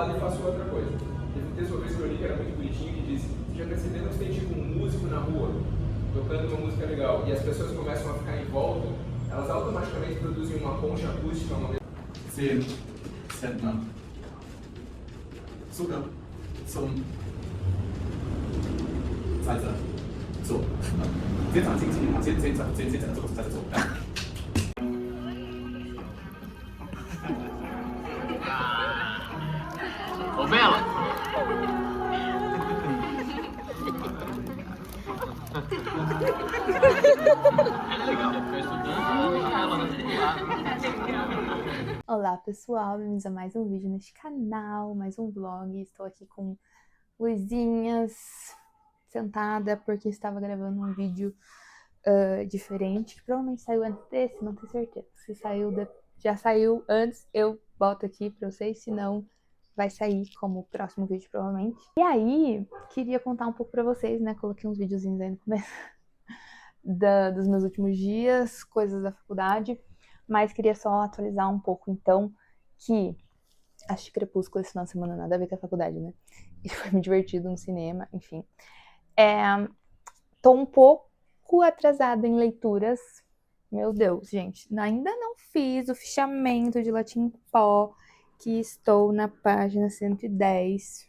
lado e faço outra coisa. Teve um texto uma vez que eu li que era muito bonitinho, que diz: já perceberam que tem tipo um músico na rua, tocando uma música legal, e as pessoas começam a ficar em volta, elas automaticamente produzem uma concha acústica, uma 10 Zentner. Zucker zum Salsa. So. 10 Zentner Zucker zum Salsa. So. Ô, Bela! É legal, ficar estudando e ela, né? Olá pessoal, bem-vindos a mais um vídeo neste canal, mais um vlog. Estou aqui com luzinhas, sentada porque estava gravando um vídeo diferente, que provavelmente saiu antes desse, não tenho certeza. Se saiu já saiu antes, eu boto aqui pra vocês, se não vai sair como o próximo vídeo provavelmente. E aí, queria contar um pouco pra vocês, né, coloquei uns videozinhos aí no começo dos meus últimos dias, coisas da faculdade. Mas queria só atualizar um pouco, então, que acho que Crepúsculo esse final de semana nada a ver com a faculdade, né? E foi muito divertido no cinema, enfim. Tô um pouco atrasada em leituras. Meu Deus, gente, ainda não fiz o fichamento de Latim em Pó, que estou na página 110.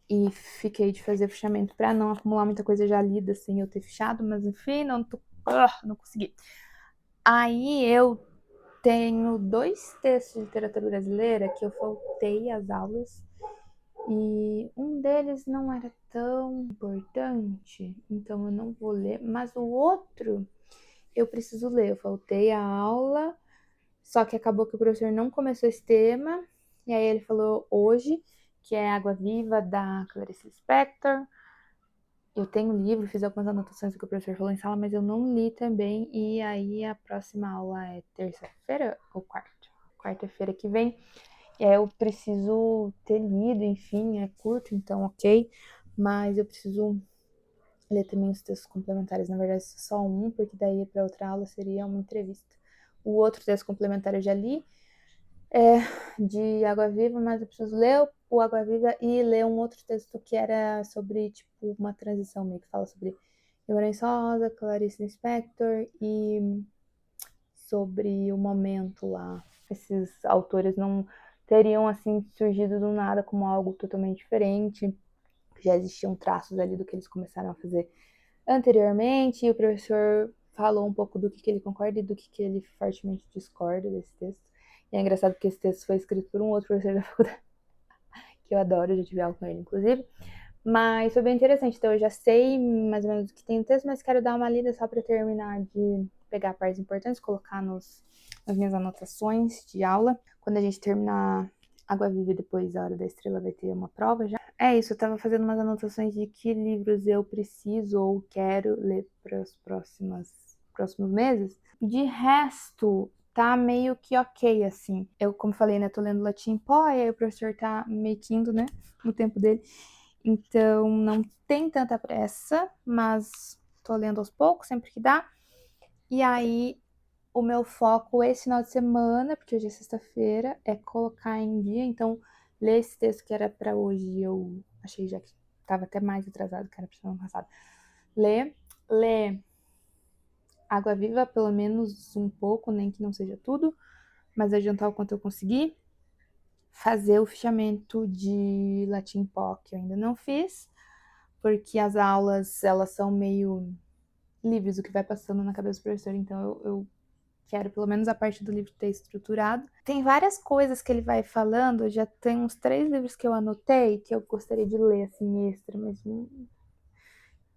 E fiquei de fazer o fichamento para não acumular muita coisa já lida sem eu ter fichado, mas enfim, não consegui. Aí eu tenho 2 textos de literatura brasileira que eu faltei às aulas e um deles não era tão importante, então eu não vou ler, mas o outro eu preciso ler. Eu faltei a aula, só que acabou que o professor não começou esse tema, e aí ele falou hoje, que é Água Viva, da Clarice Lispector. Eu tenho o livro, fiz algumas anotações do que o professor falou em sala, mas eu não li também. E aí a próxima aula é terça-feira ou quarta? Quarta-feira que vem. E aí eu preciso ter lido, enfim, é curto, então ok. Mas eu preciso ler também os textos complementares. Na verdade, só um, porque daí para outra aula seria uma entrevista. O outro texto complementar eu já li, de Água Viva, mas eu preciso ler o Água Viva e ler um outro texto que era sobre, tipo, uma transição meio que fala sobre Guimarães Rosa, Clarice Lispector e sobre o momento lá. Esses autores não teriam, assim, surgido do nada como algo totalmente diferente. Já existiam traços ali do que eles começaram a fazer anteriormente, e o professor falou um pouco do que ele concorda e do que ele fortemente discorda desse texto. E é engraçado porque esse texto foi escrito por um outro professor da faculdade, que eu adoro, já tive aula com ele, inclusive. Mas foi bem interessante, então eu já sei mais ou menos o que tem no texto, mas quero dar uma lida só para terminar de pegar partes importantes, colocar nas minhas anotações de aula. Quando a gente terminar Água Viva, depois a Hora da Estrela vai ter uma prova já. É isso, eu tava fazendo umas anotações de que livros eu preciso ou quero ler para os próximos meses. De resto, tá meio que ok, assim. Eu, como falei, né, tô lendo Latim em Pó, e aí o professor tá meio que indo, né, no tempo dele. Então, não tem tanta pressa, mas tô lendo aos poucos, sempre que dá. E aí, o meu foco esse final de semana, porque hoje é sexta-feira, é colocar em dia. Então, ler esse texto que era pra hoje, eu achei já que tava até mais atrasado que era pra semana passada. Ler Água Viva, pelo menos um pouco, nem que não seja tudo, mas adiantar o quanto eu conseguir. Fazer o fichamento de Latim Pó, que eu ainda não fiz, porque as aulas, elas são meio livres, o que vai passando na cabeça do professor, então eu quero pelo menos a parte do livro ter estruturado. Tem várias coisas que ele vai falando, já tem uns 3 livros que eu anotei, que eu gostaria de ler, assim, extra, mas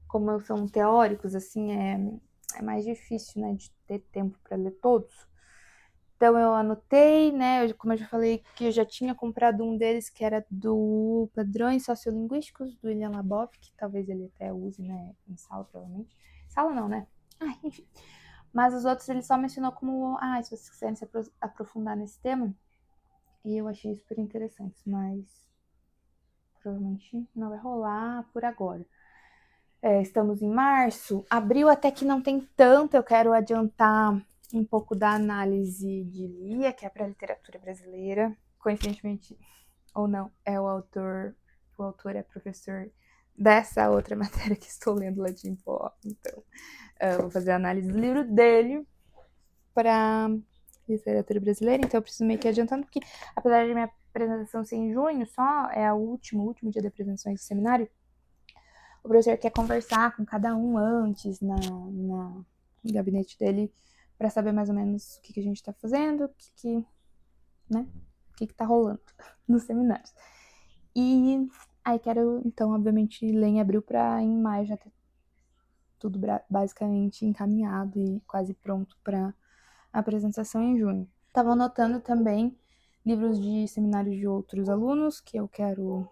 como são teóricos, assim, é mais difícil, né, de ter tempo para ler todos. Então eu anotei, né, como eu já falei, que eu já tinha comprado um deles, que era do Padrões Sociolinguísticos, do William Labov, que talvez ele até use, né, em sala, provavelmente. Sala não, né? Enfim. Mas os outros ele só mencionou como, se vocês quiserem se aprofundar nesse tema. E eu achei super interessante, mas provavelmente não vai rolar por agora. Estamos em março, abril até que não tem tanto, eu quero adiantar um pouco da análise de Lia, que é para literatura brasileira. Coincidentemente, ou não, o autor é professor dessa outra matéria que estou lendo, Latim Pó. Então, eu vou fazer a análise do livro dele para literatura brasileira, então eu preciso meio que adiantando, porque apesar de minha apresentação ser em junho, só é o último dia de apresentações do seminário, o professor quer conversar com cada um antes no gabinete dele para saber mais ou menos o que a gente está fazendo, o que tá rolando nos seminários. E aí quero, então, obviamente, ler em abril para em maio já ter tudo basicamente encaminhado e quase pronto para a apresentação em junho. Estava anotando também livros de seminários de outros alunos que eu quero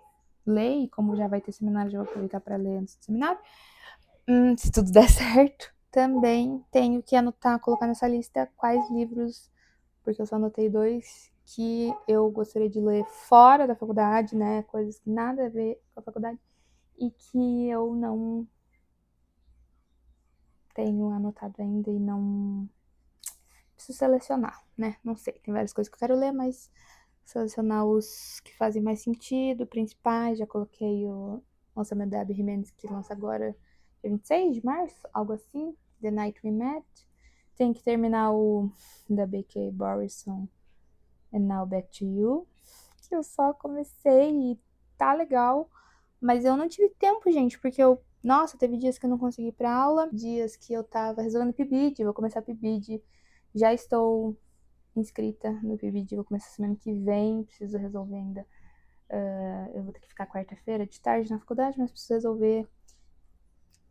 ler, e como já vai ter seminário, já vou aproveitar para ler antes do seminário. Se tudo der certo, também tenho que anotar, colocar nessa lista quais livros, porque eu só anotei 2 que eu gostaria de ler fora da faculdade, né? Coisas que nada a ver com a faculdade e que eu não tenho anotado ainda e não preciso selecionar, né? Não sei, tem várias coisas que eu quero ler, mas selecionar os que fazem mais sentido, principais. Já coloquei o lançamento da Abby Jimenez, que lança agora dia 26 de março, algo assim, The Night We Met. Tem que terminar o da B.K. Borison, And Now Back to You, que eu só comecei e tá legal, mas eu não tive tempo, gente, porque teve dias que eu não consegui ir pra aula, dias que eu tava resolvendo PIBID, vou começar PIBID, já estou inscrita no PIBID, vou começar semana que vem, preciso resolver ainda. Eu vou ter que ficar quarta-feira de tarde na faculdade, mas preciso resolver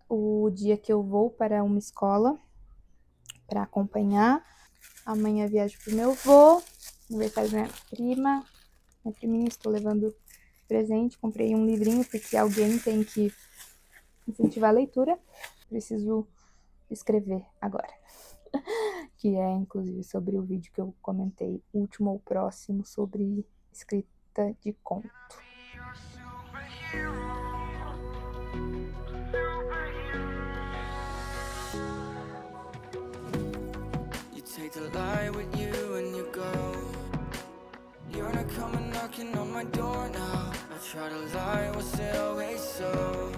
o dia que eu vou para uma escola para acompanhar. Amanhã viajo pro meu avô, aniversário da minha priminha, estou levando presente, comprei um livrinho porque alguém tem que incentivar a leitura, preciso escrever agora, que é inclusive sobre o vídeo que eu comentei, último ou próximo, sobre escrita de conto. Take the light with you and you go. You're not coming knocking on my door now. I try to lie, was it always so?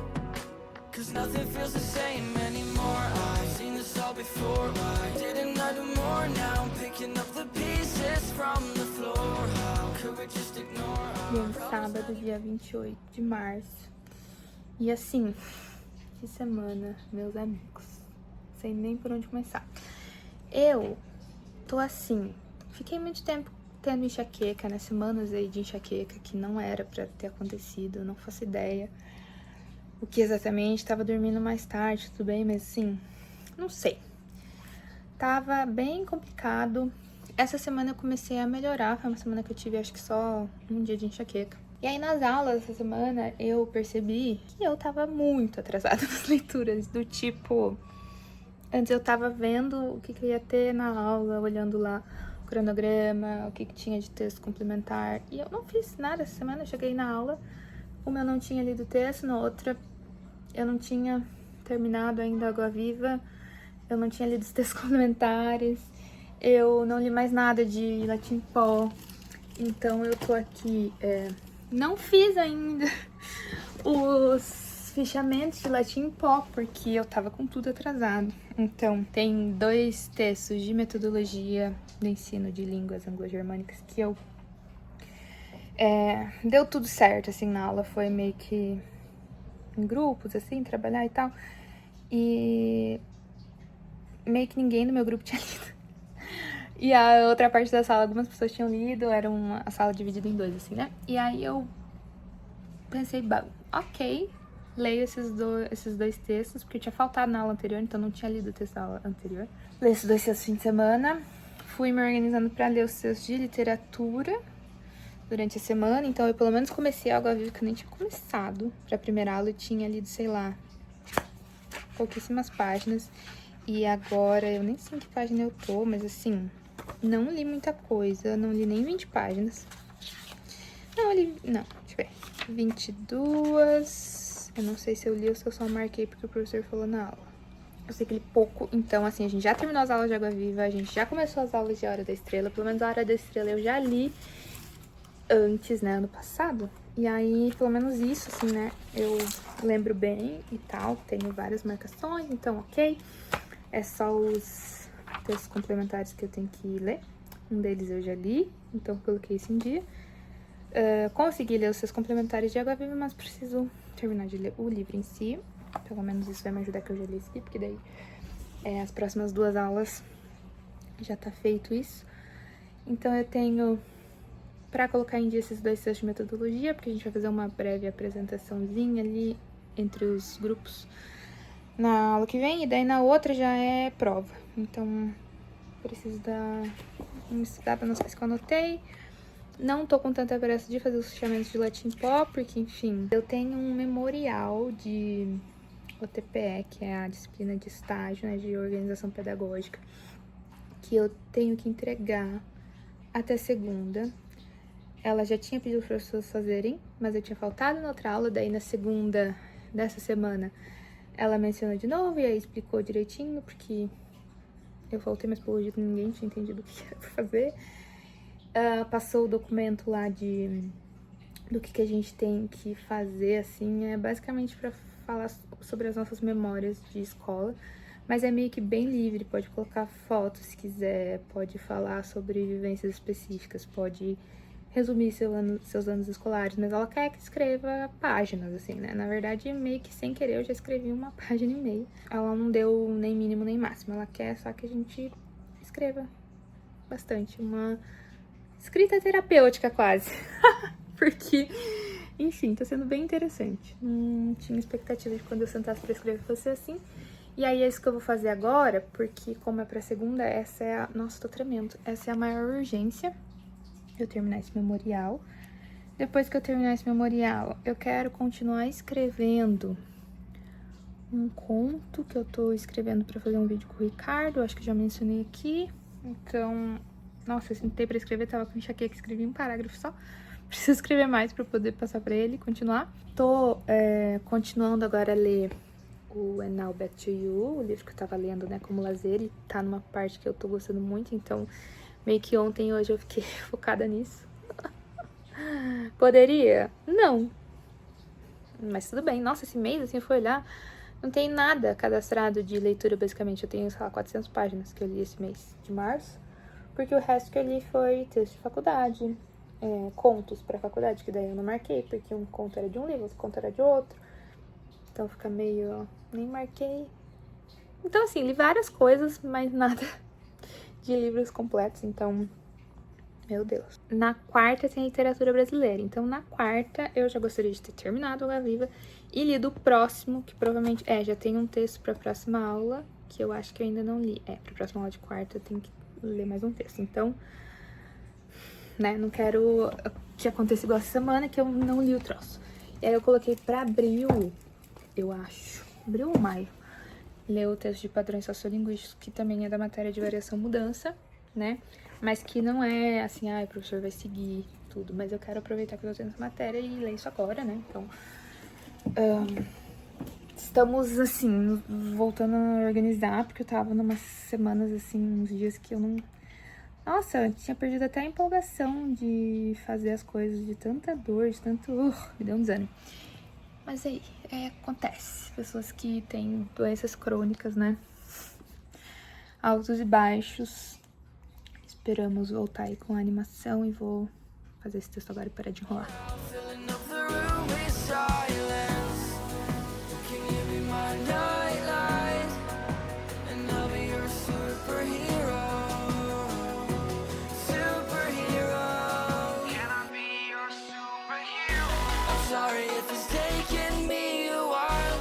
Cause nothing feels the same anymore. I've seen this all before. Why didn't I do more? Now I'm picking up the pieces from the floor. How could we just ignore? Sábado, dia 28 de março. E assim, que semana, meus amigos. Sem nem por onde começar. Eu tô assim, fiquei muito tempo tendo enxaqueca, né? Semanas aí de enxaqueca que não era pra ter acontecido, não faço ideia o que exatamente. Tava dormindo mais tarde, tudo bem, mas assim, não sei. Tava bem complicado. Essa semana eu comecei a melhorar, foi uma semana que eu tive acho que só um dia de enxaqueca. E aí nas aulas essa semana eu percebi que eu tava muito atrasada nas leituras, do tipo... Antes eu tava vendo o que eu ia ter na aula, olhando lá o cronograma, o que tinha de texto complementar. E eu não fiz nada essa semana, eu cheguei na aula, uma eu não tinha lido o texto, na outra eu não tinha terminado ainda Água Viva, eu não tinha lido os textos complementares, eu não li mais nada de Latim Pó. Então eu tô aqui, não fiz ainda os fichamentos de Latim Pó, porque eu tava com tudo atrasado. Então, tem 2 textos de metodologia do ensino de línguas anglo-germânicas que eu... deu tudo certo, assim, na aula. Foi meio que em grupos, assim, trabalhar e tal. E meio que ninguém no meu grupo tinha lido. E a outra parte da sala, algumas pessoas tinham lido, era a sala dividida em 2, assim, né? E aí eu pensei, ok... Leio esses dois textos, porque eu tinha faltado na aula anterior, então não tinha lido o texto da aula anterior. Leio esses 2 textos no fim de semana. Fui me organizando para ler os textos de literatura durante a semana. Então eu pelo menos comecei algo a ver que eu nem tinha começado. Pra primeira aula eu tinha lido, sei lá, pouquíssimas páginas. E agora eu nem sei em que página eu tô, mas assim, não li muita coisa. Não li nem 20 páginas. Não, deixa eu ver. 22... Eu não sei se eu li ou se eu só marquei porque o professor falou na aula. Eu sei que li pouco, então assim, a gente já terminou as aulas de Água Viva, a gente já começou as aulas de Hora da Estrela, pelo menos a Hora da Estrela eu já li. antes, né, ano passado. E aí, pelo menos isso, assim, né, eu lembro bem e tal. Tenho várias marcações, então ok. É só os textos complementares que eu tenho que ler. Um deles eu já li, então coloquei isso em dia. Consegui ler os seus complementares de Água Viva, mas preciso terminar de ler o livro em si. Pelo menos isso vai me ajudar, que eu já li esse aqui, porque daí as próximas 2 aulas já tá feito isso. Então eu tenho pra colocar em dia esses 2 textos de metodologia, porque a gente vai fazer uma breve apresentaçãozinha ali entre os grupos na aula que vem, e daí na outra já é prova. Então preciso dar uma estudada nas coisas que eu anotei. Não tô com tanta pressa de fazer os fichamentos de latim pó, porque, enfim, eu tenho um memorial de OTPE, que é a disciplina de estágio, né, de organização pedagógica, que eu tenho que entregar até segunda. Ela já tinha pedido para as pessoas fazerem, mas eu tinha faltado na outra aula, daí na segunda dessa semana ela mencionou de novo e aí explicou direitinho, porque eu faltei, mas pelo jeito ninguém tinha entendido o que era pra fazer. Passou o documento lá do que a gente tem que fazer, assim, é basicamente para falar sobre as nossas memórias de escola, mas é meio que bem livre, pode colocar fotos se quiser, pode falar sobre vivências específicas, pode resumir seus anos escolares, mas ela quer que escreva páginas, assim, né? Na verdade, meio que sem querer, eu já escrevi uma página e meia. Ela não deu nem mínimo nem máximo, ela quer só que a gente escreva bastante, uma escrita terapêutica quase, porque, enfim, tá sendo bem interessante. Não tinha expectativa de quando eu sentasse pra escrever fosse assim. E aí é isso que eu vou fazer agora, porque como é pra segunda, essa é a... Nossa, tô tremendo. Essa é a maior urgência, eu terminar esse memorial. Depois que eu terminar esse memorial, eu quero continuar escrevendo um conto que eu tô escrevendo pra fazer um vídeo com o Ricardo, acho que já mencionei aqui. Então... Nossa, eu sentei pra escrever, tava com enxaqueca, escrevi um parágrafo só. Preciso escrever mais pra poder passar pra ele e continuar. Tô continuando agora a ler o And Now Back to You, o livro que eu tava lendo, né, como lazer. E tá numa parte que eu tô gostando muito, então meio que ontem e hoje eu fiquei focada nisso. Poderia? Não. Mas tudo bem. Nossa, esse mês, assim, eu fui olhar, não tem nada cadastrado de leitura, basicamente. Eu tenho, sei lá, 400 páginas que eu li esse mês de março. Porque o resto que eu li foi texto de faculdade, contos pra faculdade, que daí eu não marquei, porque um conto era de um livro, outro conto era de outro. Então fica meio... nem marquei. Então, assim, li várias coisas, mas nada de livros completos, então... Meu Deus. Na quarta tem literatura brasileira, então na quarta eu já gostaria de ter terminado Água Viva e lido o próximo, que provavelmente... já tem um texto pra próxima aula, que eu acho que eu ainda não li. Pra próxima aula de quarta eu tenho que ler mais um texto, então, né, não quero que aconteça igual essa semana, que eu não li o troço. E aí eu coloquei pra abril, eu acho, abril ou maio, ler o texto de padrões sociolinguísticos, que também é da matéria de variação e mudança, né, mas que não é assim, o professor vai seguir tudo, mas eu quero aproveitar que eu tô tendo essa matéria e ler isso agora, né, então, estamos, assim, voltando a organizar, porque eu tava numas semanas, assim, uns dias que eu não... Nossa, eu tinha perdido até a empolgação de fazer as coisas, de tanta dor, de tanto... me deu um desânimo. Mas aí, acontece. Pessoas que têm doenças crônicas, né? Altos e baixos. Esperamos voltar aí com a animação e vou fazer esse texto agora e parar de enrolar. Sorry if it's taking me a while.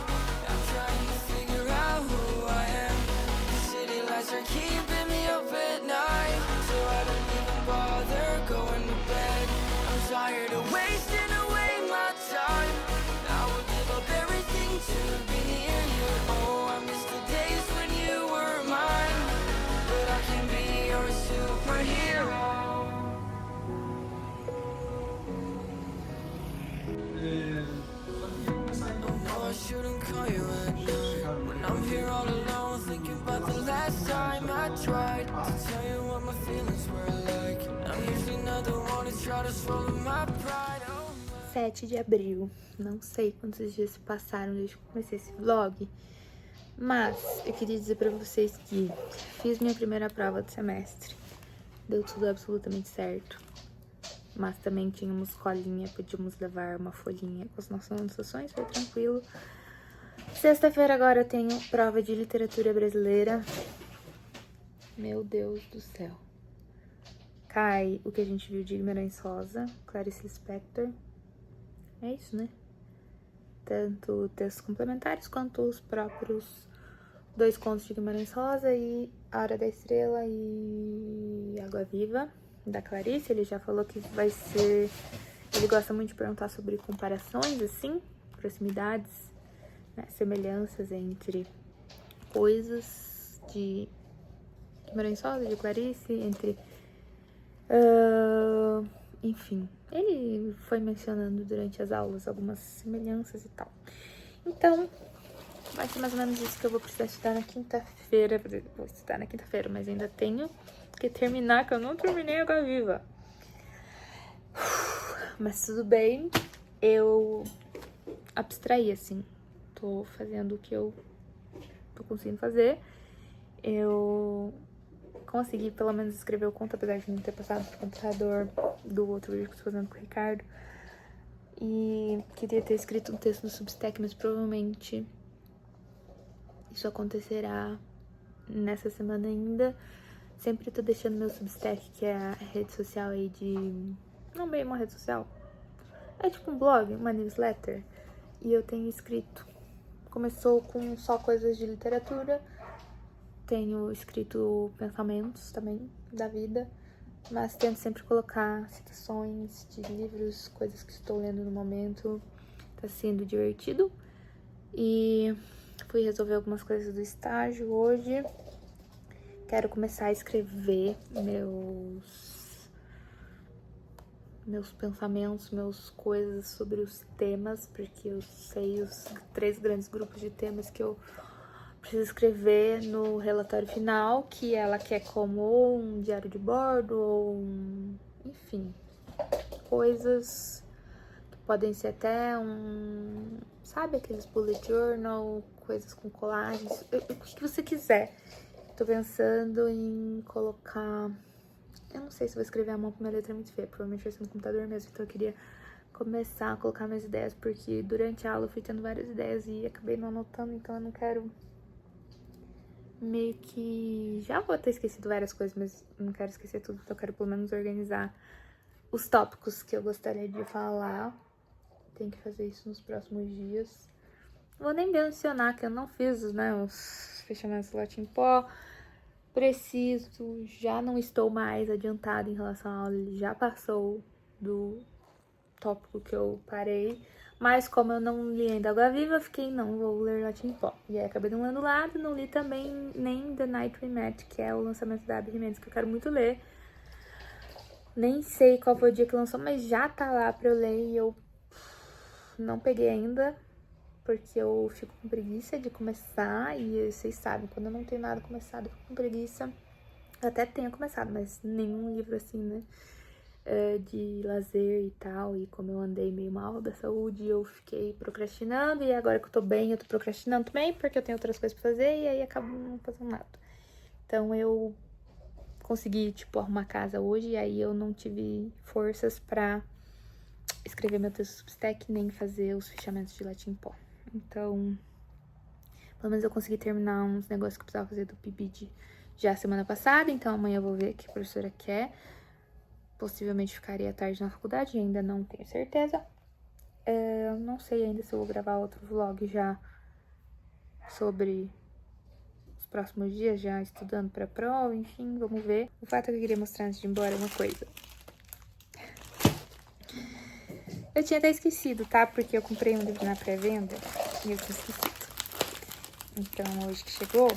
I'm trying to figure out who I am. The city lights are keeping me up at night, so I don't even bother going to bed. I'm tired of wasting away my time. I try to swallow my pride. Oh, 7 de abril. Não sei quantos dias se passaram desde que comecei esse vlog. Mas eu queria dizer pra vocês que fiz minha primeira prova do semestre. Deu tudo absolutamente certo. Mas também tínhamos colinha, podíamos levar uma folhinha com as nossas anotações, foi tranquilo. Sexta-feira agora eu tenho prova de literatura brasileira. Meu Deus do céu. Cai O Que a Gente Viu de Guimarães Rosa, Clarice Lispector. É isso, né? Tanto textos complementares quanto os próprios 2 contos de Guimarães Rosa e A Hora da Estrela e Água Viva, da Clarice. Ele já falou que vai ser... Ele gosta muito de perguntar sobre comparações, assim, proximidades, né? Semelhanças entre coisas de Guimarães Rosa, de Clarice, entre... enfim, ele foi mencionando durante as aulas algumas semelhanças e tal. Então, vai ser mais ou menos isso que eu vou precisar estudar na quinta-feira. Vou estudar na quinta-feira, mas ainda tenho que terminar, que eu não terminei Água Viva. Mas tudo bem, eu abstraí, assim. Tô fazendo o que eu tô conseguindo fazer. Eu consegui pelo menos escrever o conto, apesar de não ter passado pro computador do outro vídeo que eu tô fazendo com o Ricardo. E queria ter escrito um texto no Substack, mas provavelmente isso acontecerá nessa semana ainda. Sempre tô deixando meu Substack, que é a rede social aí de... Não bem uma rede social. É tipo um blog, uma newsletter. E eu tenho escrito. Começou com só coisas de literatura. Tenho escrito pensamentos também da vida, mas tento sempre colocar citações de livros, coisas que estou lendo no momento. Tá sendo divertido. E fui resolver algumas coisas do estágio hoje. Quero começar a escrever meus pensamentos, meus coisas sobre os temas, porque eu sei os 3 grandes grupos de temas que eu preciso escrever no relatório final, que ela quer como um diário de bordo ou enfim, coisas que podem ser até sabe, aqueles bullet journal, coisas com colagens, o que você quiser. Tô pensando em colocar... Eu não sei se vou escrever à mão, porque minha letra é muito feia, provavelmente vai ser no computador mesmo, então eu queria começar a colocar minhas ideias, porque durante a aula eu fui tendo várias ideias e acabei não anotando, então eu não quero... Meio que... Já vou ter esquecido várias coisas, mas não quero esquecer tudo, então eu quero pelo menos organizar os tópicos que eu gostaria de falar. Tenho que fazer isso nos próximos dias. Vou nem mencionar que eu não fiz, né, os fechamentos do Latim Pó. Preciso, já não estou mais adiantada em relação à aula, ele já passou do tópico que eu parei. Mas como eu não li ainda Água Viva, fiquei, não, vou ler Latim Pó. E aí acabei não lendo nada, não li também nem The Night We Met, que é o lançamento da Abby Jimenez, que eu quero muito ler. Nem sei qual foi o dia que lançou, mas já tá lá pra eu ler e eu não peguei ainda, porque eu fico com preguiça de começar. E vocês sabem, quando eu não tenho nada começado, eu fico com preguiça. Eu até tenho começado, mas nenhum livro assim, né? De lazer e tal, e como eu andei meio mal da saúde, eu fiquei procrastinando, e agora que eu tô bem, eu tô procrastinando também, porque eu tenho outras coisas pra fazer, e aí acabo não fazendo nada. Então eu consegui, tipo, arrumar casa hoje, e aí eu não tive forças pra escrever meu texto Substack, nem fazer os fechamentos de Latim Pó. Então, pelo menos eu consegui terminar uns negócios que eu precisava fazer do PIBID já semana passada, então amanhã eu vou ver o que a professora quer. Possivelmente ficaria tarde na faculdade, ainda não tenho certeza. Não sei ainda se eu vou gravar outro vlog já sobre os próximos dias, já estudando pra prova, enfim, vamos ver. O fato é que eu queria mostrar antes de ir embora uma coisa. Eu tinha até esquecido, tá? Porque eu comprei um livro na pré-venda e eu tinha esquecido. Então, hoje que chegou,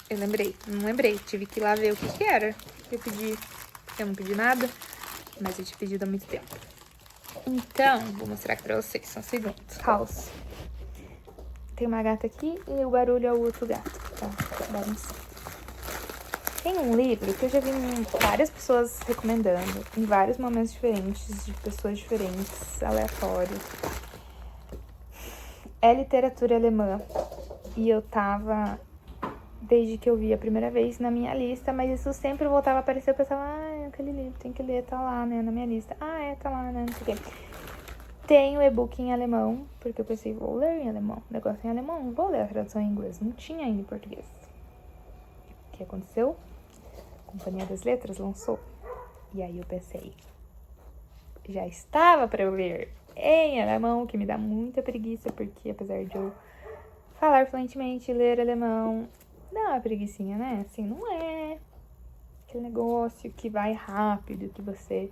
eu lembrei. Não lembrei, tive que ir lá ver o que era. Eu não pedi nada, mas eu tinha pedido há muito tempo. Então, vou mostrar aqui pra vocês, só um segundo. Caos. Tem uma gata aqui e o barulho é o outro gato. Tá bagunçado. Tem um livro que eu já vi várias pessoas recomendando, em vários momentos diferentes, de pessoas diferentes, aleatórios. É literatura alemã. E eu tava, desde que eu vi a primeira vez, na minha lista, mas isso sempre voltava a aparecer. Eu pensava, aquele livro, tem que ler, tá lá, né, na minha lista. Tá lá, né, não sei o quê. Tem o e-book em alemão, porque eu pensei, vou ler em alemão. Negócio em alemão, não vou ler a tradução em inglês. Não tinha ainda em português. O que aconteceu? A Companhia das Letras lançou. E aí eu pensei, já estava para eu ler em alemão, que me dá muita preguiça, porque apesar de eu falar fluentemente e ler alemão, dá uma preguicinha, né? Assim, não é aquele negócio que vai rápido, que você,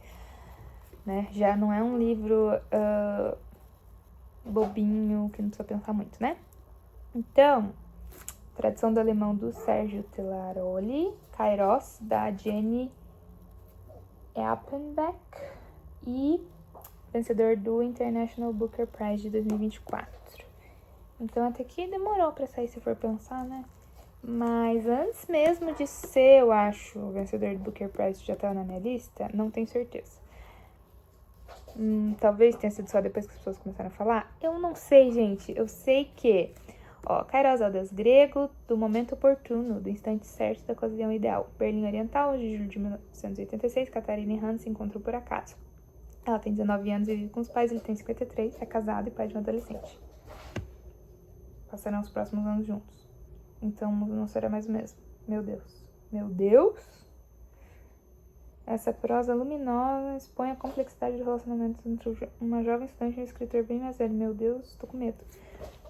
né? Já não é um livro bobinho, que não precisa pensar muito, né? Então, tradução do alemão do Sérgio Telaroli, Kairos, da Jenny Appenbeck e vencedor do International Booker Prize de 2024. Então até que demorou pra sair, se for pensar, né? Mas antes mesmo de ser, eu acho, o vencedor do Booker Prize já tava na minha lista, não tenho certeza. Talvez tenha sido só depois que as pessoas começaram a falar. Eu não sei, gente. Eu sei que, Kairos é o deus grego do momento oportuno, do instante certo, da ocasião ideal. Berlim Oriental, de julho de 1986, Catarina e Hans se encontram por acaso. Ela tem 19 anos e vive com os pais, ele tem 53, é casado e pai de um adolescente. Passarão os próximos anos juntos. Então não será mais o mesmo. Meu Deus. Meu Deus! Essa prosa luminosa expõe a complexidade do relacionamento entre uma jovem estudante e um escritor bem mais velho. Meu Deus, tô com medo.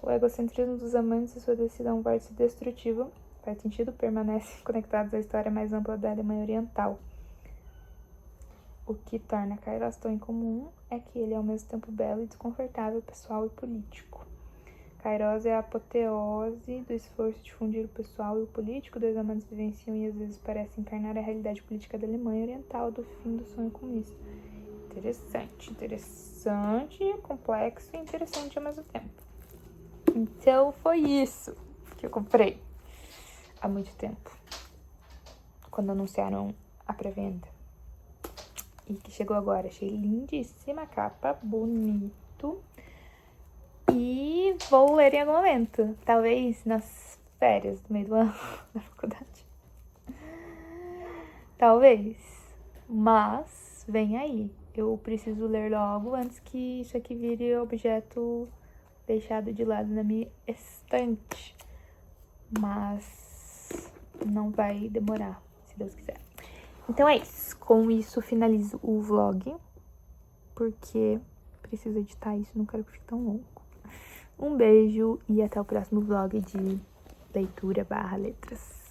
O egocentrismo dos amantes e sua decisão vórtice destrutivo, faz sentido, permanecem conectados à história mais ampla da Alemanha Oriental. O que torna Kairos tão incomum é que ele é ao mesmo tempo belo e desconfortável, pessoal e político. Kairos é a apoteose do esforço de fundir o pessoal e o político. Dois amantes vivenciam e às vezes parecem encarnar a realidade política da Alemanha Oriental do fim do sonho comunista. Interessante, complexo e interessante ao mesmo tempo. Então foi isso que eu comprei há muito tempo, quando anunciaram a pré-venda. E que chegou agora. Achei lindíssima a capa, bonito. E vou ler em algum momento. Talvez nas férias do meio do ano da faculdade. Talvez. Mas vem aí. Eu preciso ler logo antes que isso aqui vire objeto deixado de lado na minha estante. Mas não vai demorar, se Deus quiser. Então é isso. Com isso finalizo o vlog, porque preciso editar isso, não quero que fique tão longo. Um beijo e até o próximo vlog de leitura /letras.